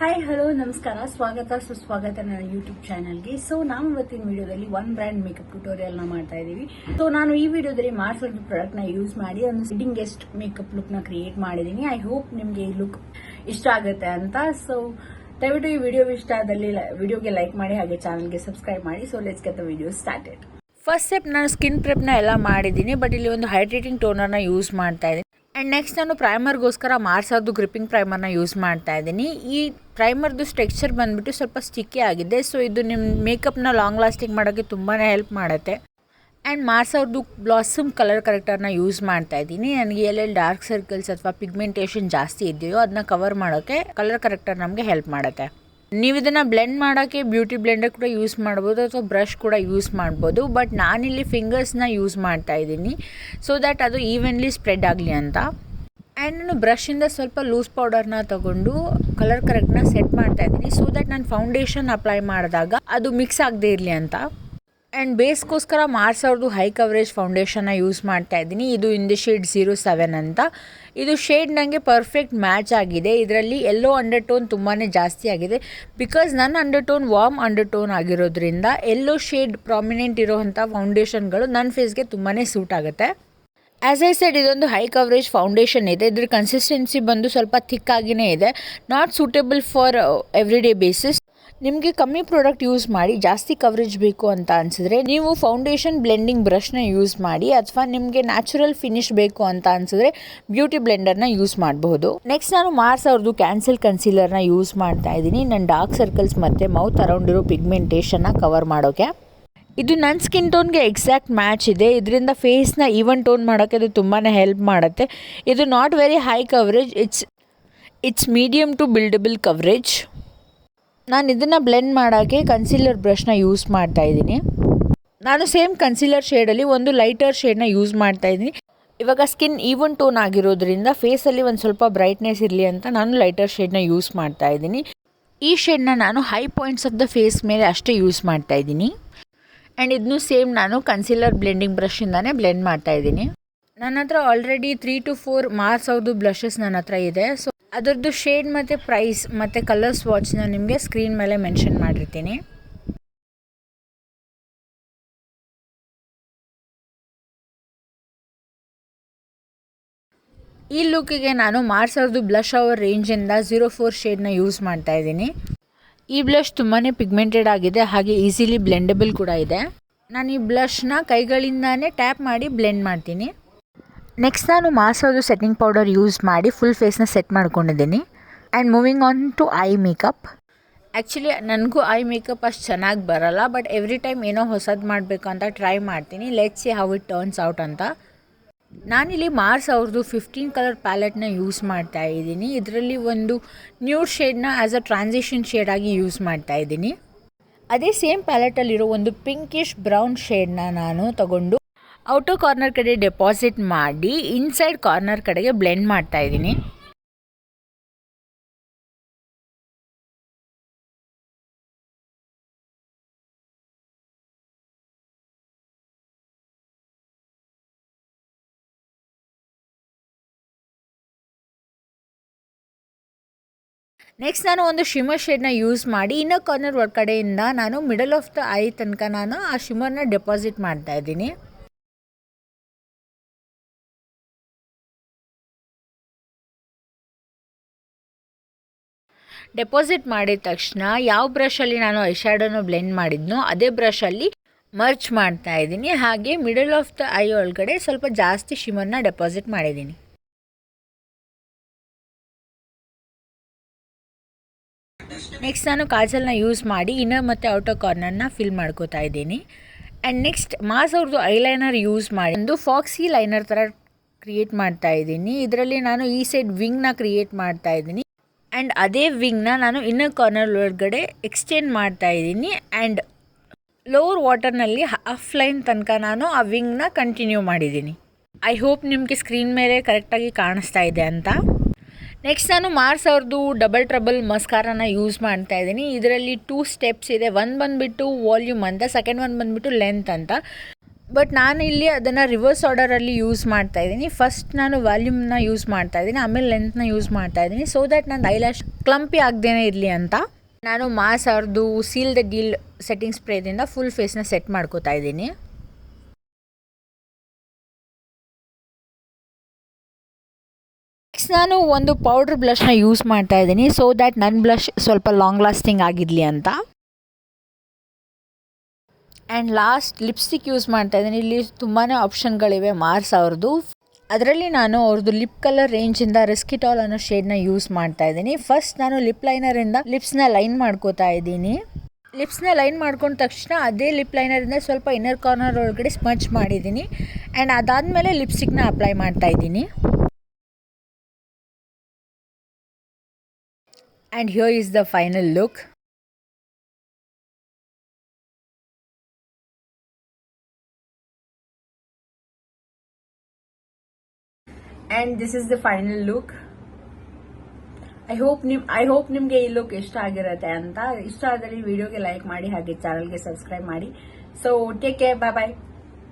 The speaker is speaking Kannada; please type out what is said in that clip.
ಹಾಯ್ ಹಲೋ ನಮಸ್ಕಾರ, ಸ್ವಾಗತ ಸುಸ್ವಾಗತ ನನ್ನ ಯೂಟ್ಯೂಬ್ ಚಾನಲ್ಗೆ. ನಾವು ಇವತ್ತಿನ ವಿಡಿಯೋದಲ್ಲಿ ಒನ್ ಬ್ರ್ಯಾಂಡ್ ಮೇಕಪ್ ಟ್ಯುಟೋರಿಯಲ್ ಮಾಡ್ತಾ ಇದ್ದೀವಿ. ನಾನು ಈ ವಿಡಿಯೋದಲ್ಲಿ ಮಾರ್ಸರ್ದು ಪ್ರಾಡಕ್ಟ್ ನ ಯೂಸ್ ಮಾಡಿ ಒಂದು ಸಿಟ್ಟಿಂಗ್ ಗೆಸ್ಟ್ ಮೇಕಪ್ ಲುಕ್ ನ ಕ್ರಿಯೇಟ್ ಮಾಡಿದ್ದೀನಿ. ಐ ಹೋಪ್ ನಿಮ್ಗೆ ಈ ಲುಕ್ ಇಷ್ಟ ಆಗುತ್ತೆ ಅಂತ. ದಯವಿಟ್ಟು ಈ ವಿಡಿಯೋ ಇಷ್ಟ ಆದಲ್ಲಿ ವಿಡಿಯೋಗೆ ಲೈಕ್ ಮಾಡಿ, ಹಾಗೆ ಚಾನಲ್ಗೆ ಸಬ್ಸ್ಕ್ರೈಬ್ ಮಾಡಿ. Let's get the video started. First step ನಾನು ಸ್ಕಿನ್ ಪ್ರೆಪ್ನ ಎಲ್ಲ ಮಾಡಿದ್ದೀನಿ, ಬಟ್ ಇಲ್ಲಿ ಒಂದು ಹೈಡ್ರೇಟಿಂಗ್ ಟೋನರ್ನ ಯೂಸ್ ಮಾಡ್ತಾ ಇದ್ದೀನಿ. ಆ್ಯಂಡ್ ನೆಕ್ಸ್ಟ್ ನಾನು ಪ್ರೈಮರ್ಗೋಸ್ಕರ ಮಾರ್ಸರ್ದು ಗ್ರಿಪ್ಪಿಂಗ್ ಪ್ರೈಮರ್ನ ಯೂಸ್ ಮಾಡ್ತಾ ಇದ್ದೀನಿ. ಈ ಪ್ರೈಮರ್ದು ಸ್ಟ್ರಕ್ಚರ್ ಬಂದ್ಬಿಟ್ಟು ಸ್ವಲ್ಪ ಸ್ಟಿಕ್ಕಿ ಆಗಿದೆ, ಸೊ ಇದು ನಿಮ್ಮ ಮೇಕಪ್ನ ಲಾಂಗ್ ಲಾಸ್ಟಿಂಗ್ ಮಾಡೋಕ್ಕೆ ತುಂಬಾ ಹೆಲ್ಪ್ ಮಾಡುತ್ತೆ. ಆ್ಯಂಡ್ ಮಾರ್ಸರ್ದು ಬ್ಲಾಸಮ್ ಕಲರ್ ಕರೆಕ್ಟರ್ನ ಯೂಸ್ ಮಾಡ್ತಾ ಇದ್ದೀನಿ. ನನಗೆ ಎಲ್ಲೆಲ್ಲಿ ಡಾರ್ಕ್ ಸರ್ಕಲ್ಸ್ ಅಥವಾ ಪಿಗ್ಮೆಂಟೇಷನ್ ಜಾಸ್ತಿ ಇದೆಯೋ ಅದನ್ನ ಕವರ್ ಮಾಡೋಕ್ಕೆ ಕಲರ್ ಕರೆಕ್ಟರ್ ನಮಗೆ ಹೆಲ್ಪ್ ಮಾಡುತ್ತೆ. ನೀವು ಇದನ್ನು ಬ್ಲೆಂಡ್ ಮಾಡೋಕ್ಕೆ ಬ್ಯೂಟಿ ಬ್ಲೆಂಡರ್ ಕೂಡ ಯೂಸ್ ಮಾಡ್ಬೋದು ಅಥವಾ ಬ್ರಷ್ ಕೂಡ ಯೂಸ್ ಮಾಡ್ಬೋದು, ಬಟ್ ನಾನಿಲ್ಲಿ ಫಿಂಗರ್ಸ್ನ ಯೂಸ್ ಮಾಡ್ತಾ ಇದ್ದೀನಿ ಸೊ ದ್ಯಾಟ್ ಅದು ಈವೆನ್ಲಿ ಸ್ಪ್ರೆಡ್ ಆಗಲಿ ಅಂತ. ಆ್ಯಂಡ್ ನಾನು ಬ್ರಷಿಂದ ಸ್ವಲ್ಪ ಲೂಸ್ ಪೌಡರ್ನ ತಗೊಂಡು ಕಲರ್ ಕರೆಕ್ಟ್ನ ಸೆಟ್ ಮಾಡ್ತಾ ಇದ್ದೀನಿ ಸೊ ದ್ಯಾಟ್ ನಾನು ಫೌಂಡೇಶನ್ ಅಪ್ಲೈ ಮಾಡಿದಾಗ ಅದು ಮಿಕ್ಸ್ ಆಗದೆ ಇರಲಿ ಅಂತ. ಆ್ಯಂಡ್ ಬೇಸ್ಗೋಸ್ಕರ ಮಾರ್ಸರ್ದು ಹೈ ಕವರೇಜ್ ಫೌಂಡೇಶನ್ನ ಯೂಸ್ ಮಾಡ್ತಾ ಇದ್ದೀನಿ. ಇದು ಇನ್ ದಿ ಶೇಡ್ 07 ಅಂತ. ಇದು ಶೇಡ್ ನನಗೆ ಪರ್ಫೆಕ್ಟ್ ಮ್ಯಾಚ್ ಆಗಿದೆ. ಇದರಲ್ಲಿ ಎಲ್ಲೋ ಅಂಡರ್ ಟೋನ್ ತುಂಬಾ ಜಾಸ್ತಿ ಆಗಿದೆ, ಬಿಕಾಸ್ ನನ್ನ under tone warm under tone ಆಗಿರೋದ್ರಿಂದ ಎಲ್ಲೋ ಶೇಡ್ ಪ್ರಾಮಿನೆಂಟ್ ಇರೋವಂಥ ಫೌಂಡೇಶನ್ಗಳು ನನ್ನ ಫೇಸ್ಗೆ ತುಂಬಾ ಸೂಟ್ ಆಗುತ್ತೆ. ಆ್ಯಸ್ ಐ ಸೆಡ್, ಇದೊಂದು ಹೈ ಕವರೇಜ್ ಫೌಂಡೇಶನ್ ಇದೆ. ಇದ್ರ ಕನ್ಸಿಸ್ಟೆನ್ಸಿ ಬಂದು ಸ್ವಲ್ಪ ಥಿಕ್ ಆಗಿನೇ ಇದೆ, not suitable for every day basis. ನಿಮಗೆ ಕಮ್ಮಿ ಪ್ರಾಡಕ್ಟ್ ಯೂಸ್ ಮಾಡಿ ಜಾಸ್ತಿ ಕವರೇಜ್ ಬೇಕು ಅಂತ ಅನಿಸಿದ್ರೆ ನೀವು ಫೌಂಡೇಶನ್ ಬ್ಲೆಂಡಿಂಗ್ ಬ್ರಷ್ನ ಯೂಸ್ ಮಾಡಿ, ಅಥವಾ ನಿಮಗೆ ನ್ಯಾಚುರಲ್ ಫಿನಿಶ್ ಬೇಕು ಅಂತ ಅನಿಸಿದ್ರೆ ಬ್ಯೂಟಿ ಬ್ಲೆಂಡರ್ನ ಯೂಸ್ ಮಾಡಬಹುದು. ನೆಕ್ಸ್ಟ್ ನಾನು ಮಾರ್ಸರ್ದು ಕ್ಯಾನ್ಸಲ್ ಕನ್ಸೀಲರ್ನ ಯೂಸ್ ಮಾಡ್ತಾ ಇದ್ದೀನಿ, ನನ್ನ ಡಾರ್ಕ್ ಸರ್ಕಲ್ಸ್ ಮತ್ತು ಮೌತ್ ಅರೌಂಡ್ ಇರೋ ಪಿಗ್ಮೆಂಟೇಷನ್ನ ಕವರ್ ಮಾಡೋಕ್ಕೆ. ಇದು ನನ್ನ ಸ್ಕಿನ್ ಟೋನ್ಗೆ ಎಕ್ಸಾಕ್ಟ್ ಮ್ಯಾಚ್ ಇದೆ. ಇದರಿಂದ ಫೇಸ್ನ ಈವನ್ ಟೋನ್ ಮಾಡೋಕ್ಕೆ ಇದು ತುಂಬಾ ಹೆಲ್ಪ್ ಮಾಡುತ್ತೆ. ಇದು not very high coverage, it's medium to buildable coverage. ನಾನು ಇದನ್ನು ಬ್ಲೆಂಡ್ ಮಾಡೋಕ್ಕೆ ಕನ್ಸೀಲರ್ ಬ್ರಷ್ನ ಯೂಸ್ ಮಾಡ್ತಾ ಇದ್ದೀನಿ. ನಾನು ಸೇಮ್ ಕನ್ಸೀಲರ್ ಶೇಡಲ್ಲಿ ಒಂದು ಲೈಟರ್ ಶೇಡ್ನ ಯೂಸ್ ಮಾಡ್ತಾ ಇದ್ದೀನಿ. ಇವಾಗ ಸ್ಕಿನ್ ಈವನ್ ಟೋನ್ ಆಗಿರೋದ್ರಿಂದ ಫೇಸಲ್ಲಿ ಒಂದು ಸ್ವಲ್ಪ ಬ್ರೈಟ್ನೆಸ್ ಇರಲಿ ಅಂತ ನಾನು ಲೈಟರ್ ಶೇಡ್ನ ಯೂಸ್ ಮಾಡ್ತಾ ಇದ್ದೀನಿ. ಈ ಶೇಡ್ನ ನಾನು high points of the face ಮೇಲೆ ಅಷ್ಟೇ ಯೂಸ್ ಮಾಡ್ತಾ ಇದ್ದೀನಿ. ಆ್ಯಂಡ್ ಇದನ್ನು ಸೇಮ್ ನಾನು ಕನ್ಸೀಲರ್ ಬ್ಲೆಂಡಿಂಗ್ ಬ್ರಷಿಂದಾನೇ ಬ್ಲೆಂಡ್ ಮಾಡ್ತಾ ಇದ್ದೀನಿ. ನನ್ನ ಹತ್ರ ಆಲ್ರೆಡಿ 3 to 4 ಮಾರ್ಸರ್ದು ಬ್ಲಷಸ್ ನನ್ನ ಹತ್ರ ಇದೆ. ಸೊ ಅದರದ್ದು ಶೇಡ್ ಮತ್ತು ಪ್ರೈಸ್ ಮತ್ತು ಕಲರ್ ಸ್ವಾಚ್ನ ನಿಮಗೆ ಸ್ಕ್ರೀನ್ ಮೇಲೆ ಮೆನ್ಷನ್ ಮಾಡಿರ್ತೀನಿ. ಈ ಲುಕ್ಕಿಗೆ ನಾನು ಮಾರ್ಸರ್ದು ಬ್ಲಷ್ ಅವರ್ ರೇಂಜಿಂದ 04 ಶೇಡ್ನ ಯೂಸ್ ಮಾಡ್ತಾ ಇದ್ದೀನಿ. ಈ ಬ್ಲಷ್ ತುಂಬಾ ಪಿಗ್ಮೆಂಟೆಡ್ ಆಗಿದೆ, ಹಾಗೆ ಈಸಿಲಿ ಬ್ಲೆಂಡಬಲ್ ಕೂಡ ಇದೆ. ನಾನು ಈ ಬ್ಲಷ್ನ ಕೈಗಳಿಂದಾನೇ ಟ್ಯಾಪ್ ಮಾಡಿ ಬ್ಲೆಂಡ್ ಮಾಡ್ತೀನಿ. ನೆಕ್ಸ್ಟ್ ನಾನು ಮಾರ್ಸರ್ದು ಸೆಟ್ಟಿಂಗ್ ಪೌಡರ್ ಯೂಸ್ ಮಾಡಿ ಫುಲ್ ಫೇಸ್ನ ಸೆಟ್ ಮಾಡ್ಕೊಂಡಿದ್ದೀನಿ. And moving on to eye makeup. Actually ನನಗೂ ಐ ಮೇಕಪ್ ಅಷ್ಟು ಚೆನ್ನಾಗಿ ಬರಲ್ಲ, ಬಟ್ ಎವ್ರಿ ಟೈಮ್ ಏನೋ ಹೊಸದು ಮಾಡಬೇಕು ಅಂತ ಟ್ರೈ ಮಾಡ್ತೀನಿ. Let's see how it turns out ಅಂತ. ನಾನಿಲ್ಲಿ ಮಾರ್ಸ್ ಅವ್ರದ್ದು 15 ಕಲರ್ ಪ್ಯಾಲೆಟ್ನ ಯೂಸ್ ಮಾಡ್ತಾ ಇದ್ದೀನಿ. ಇದರಲ್ಲಿ ಒಂದು ನ್ಯೂಡ್ ಶೇಡ್ನ ಆ್ಯಸ್ ಅ ಟ್ರಾನ್ಸಿಷನ್ ಶೇಡಾಗಿ ಯೂಸ್ ಮಾಡ್ತಾ ಇದ್ದೀನಿ. ಅದೇ ಸೇಮ್ ಪ್ಯಾಲೆಟಲ್ಲಿರೋ ಒಂದು ಪಿಂಕಿಶ್ ಬ್ರೌನ್ ಶೇಡ್ನ ನಾನು ತಗೊಂಡು ಔಟರ್ ಕಾರ್ನರ್ ಕಡೆ ಡೆಪಾಸಿಟ್ ಮಾಡಿ ಇನ್ಸೈಡ್ ಕಾರ್ನರ್ ಕಡೆಗೆ ಬ್ಲೆಂಡ್ ಮಾಡ್ತಾ ಇದ್ದೀನಿ. ನೆಕ್ಸ್ಟ್ ನಾನು ಒಂದು ಶಿಮರ್ ಶೇಡ್ನ ಯೂಸ್ ಮಾಡಿ ಇನ್ನರ್ ಕಾರ್ನರ್ ಕಡೆಯಿಂದ ನಾನು ಮಿಡಲ್ ಆಫ್ ದ ಐ ತನಕ ನಾನು ಆ ಶಿಮರ್ನ ಡೆಪಾಸಿಟ್ ಮಾಡ್ತಾ ಇದ್ದೀನಿ. ಡೆಪಾಸಿಟ್ ಮಾಡಿದ ತಕ್ಷಣ ಯಾವ ಬ್ರಷಲ್ಲಿ ನಾನು ಐ ಶ್ಯಾಡೋನ ಬ್ಲೆಂಡ್ ಮಾಡಿದ್ನೋ ಅದೇ ಬ್ರಷಲ್ಲಿ ಮರ್ಚ್ ಮಾಡ್ತಾ ಇದ್ದೀನಿ. ಹಾಗೆ ಮಿಡಲ್ ಆಫ್ ದ ಐ ಒಳಗಡೆ ಸ್ವಲ್ಪ ಜಾಸ್ತಿ ಶಿಮರ್ನ ಡೆಪಾಸಿಟ್ ಮಾಡಿದ್ದೀನಿ. ನೆಕ್ಸ್ಟ್ ನಾನು ಕಾಜಲ್ನ ಯೂಸ್ ಮಾಡಿ ಇನ್ನರ್ ಮತ್ತು ಔಟರ್ ಕಾರ್ನರ್ನ ಫಿಲ್ ಮಾಡ್ಕೋತಾ ಇದ್ದೀನಿ. ಆ್ಯಂಡ್ ನೆಕ್ಸ್ಟ್ ಮಾರ್ಸರ್ದು ಐಲೈನರ್ ಯೂಸ್ ಮಾಡಿ ಒಂದು ಫಾಕ್ಸಿ ಲೈನರ್ ಥರ ಕ್ರಿಯೇಟ್ ಮಾಡ್ತಾ ಇದ್ದೀನಿ. ಇದರಲ್ಲಿ ನಾನು ಈ ಸೈಡ್ ವಿಂಗ್ನ ಕ್ರಿಯೇಟ್ ಮಾಡ್ತಾ ಇದ್ದೀನಿ. ಆ್ಯಂಡ್ ಅದೇ ವಿಂಗ್ನ ನಾನು ಇನ್ನರ್ ಕಾರ್ನರ್ ಒಳಗಡೆ ಎಕ್ಸ್ಟೆಂಡ್ ಮಾಡ್ತಾ ಇದ್ದೀನಿ. ಆ್ಯಂಡ್ ಲೋವರ್ ವಾಟರ್ನಲ್ಲಿ ಹಾಫ್ ಲೈನ್ ತನಕ ನಾನು ಆ ವಿಂಗ್ನ ಕಂಟಿನ್ಯೂ ಮಾಡಿದ್ದೀನಿ. ಐ ಹೋಪ್ ನಿಮಗೆ ಸ್ಕ್ರೀನ್ ಮೇಲೆ ಕರೆಕ್ಟಾಗಿ ಕಾಣಿಸ್ತಾ ಇದೆ ಅಂತ. ನೆಕ್ಸ್ಟ್ ನಾನು ಮಾರ್ಸರ್ದು ಡಬಲ್ ಟ್ರಬಲ್ ಮಸ್ಕಾರಾನ ಯೂಸ್ ಮಾಡ್ತಾ ಇದ್ದೀನಿ. ಇದರಲ್ಲಿ 2 ಸ್ಟೆಪ್ಸ್ ಇದೆ. ಒಂದು ಬಂದುಬಿಟ್ಟು ವಾಲ್ಯೂಮ್ ಅಂತ, ಸೆಕೆಂಡ್ ಒಂದು ಬಂದುಬಿಟ್ಟು ಲೆಂತ್ ಅಂತ. ಬಟ್ ನಾನು ಇಲ್ಲಿ ಅದನ್ನು ರಿವರ್ಸ್ ಆರ್ಡರಲ್ಲಿ ಯೂಸ್ ಮಾಡ್ತಾ ಇದ್ದೀನಿ. ಫಸ್ಟ್ ನಾನು ವಾಲ್ಯೂಮ್ನ ಯೂಸ್ ಮಾಡ್ತಾ ಇದ್ದೀನಿ, ಆಮೇಲೆ ಲೆಂತ್ನ ಯೂಸ್ ಮಾಡ್ತಾ ಇದ್ದೀನಿ, ಸೊ ದ್ಯಾಟ್ ನನ್ನ ಐಲ್ಯಾಶ್ ಕ್ಲಂಪಿ ಆಗದೇನೆ ಇರಲಿ ಅಂತ. ನಾನು ಮಾಸ್ ಅವ್ರದ್ದು ಸೀಲ್ ದ ಡೀಲ್ ಸೆಟ್ಟಿಂಗ್ ಸ್ಪ್ರೇದಿಂದ ಫುಲ್ ಫೇಸ್ನ ಸೆಟ್ ಮಾಡ್ಕೋತಾ ಇದ್ದೀನಿ. ನೆಕ್ಸ್ಟ್ ನಾನು ಒಂದು ಪೌಡ್ರ್ ಬ್ಲಷ್ನ ಯೂಸ್ ಮಾಡ್ತಾ ಇದ್ದೀನಿ, ಸೊ ದ್ಯಾಟ್ ನನ್ನ ಬ್ಲಷ್ ಸ್ವಲ್ಪ ಲಾಂಗ್ ಲಾಸ್ಟಿಂಗ್ ಆಗಿರಲಿ ಅಂತ. ಆ್ಯಂಡ್ ಲಾಸ್ಟ್ ಲಿಪ್ಸ್ಟಿಕ್ ಯೂಸ್ ಮಾಡ್ತಾ ಇದ್ದೀನಿ. ಇಲ್ಲಿ ತುಂಬಾ ಆಪ್ಷನ್ಗಳಿವೆ ಮಾರ್ಸ್ ಅವ್ರದ್ದು. ಅದರಲ್ಲಿ ನಾನು ಅವ್ರದ್ದು ಲಿಪ್ ಕಲರ್ ರೇಂಜಿಂದ ರಿಸ್ಕಿಟಾಲ್ ಅನ್ನೋ ಶೇಡ್ನ ಯೂಸ್ ಮಾಡ್ತಾ ಇದ್ದೀನಿ. ಫಸ್ಟ್ ನಾನು ಲಿಪ್ ಲೈನರಿಂದ ಲಿಪ್ಸ್ನ ಲೈನ್ ಮಾಡ್ಕೋತಾ ಇದ್ದೀನಿ. ಲಿಪ್ಸ್ನ ಲೈನ್ ಮಾಡ್ಕೊಂಡ ತಕ್ಷಣ ಅದೇ ಲಿಪ್ ಲೈನರಿಂದ ಸ್ವಲ್ಪ ಇನ್ನರ್ ಕಾರ್ನರ್ ಒಳಗಡೆ ಸ್ಮಚ್ ಮಾಡಿದ್ದೀನಿ. ಆ್ಯಂಡ್ ಅದಾದಮೇಲೆ ಲಿಪ್ಸ್ಟಿಕ್ನ ಅಪ್ಲೈ ಮಾಡ್ತಾ ಇದ್ದೀನಿ. And here is the final look. And this is the final look. I hope ನಿಮಗೆ ಈ ಲುಕ್ ಇಷ್ಟ ಆಗಿರುತ್ತೆ ಅಂತ. ಇಷ್ಟ ಆದರೆ ವಿಡಿಯೋಗೆ ಲೈಕ್ ಮಾಡಿ, ಹಾಗೆ ಚಾನಲ್ಗೆ ಸಬ್ಸ್ಕ್ರೈಬ್ ಮಾಡಿ. ಸೊ ಟೇಕ್ ಕೇರ್, ಬಾಯ್ ಬಾಯ್.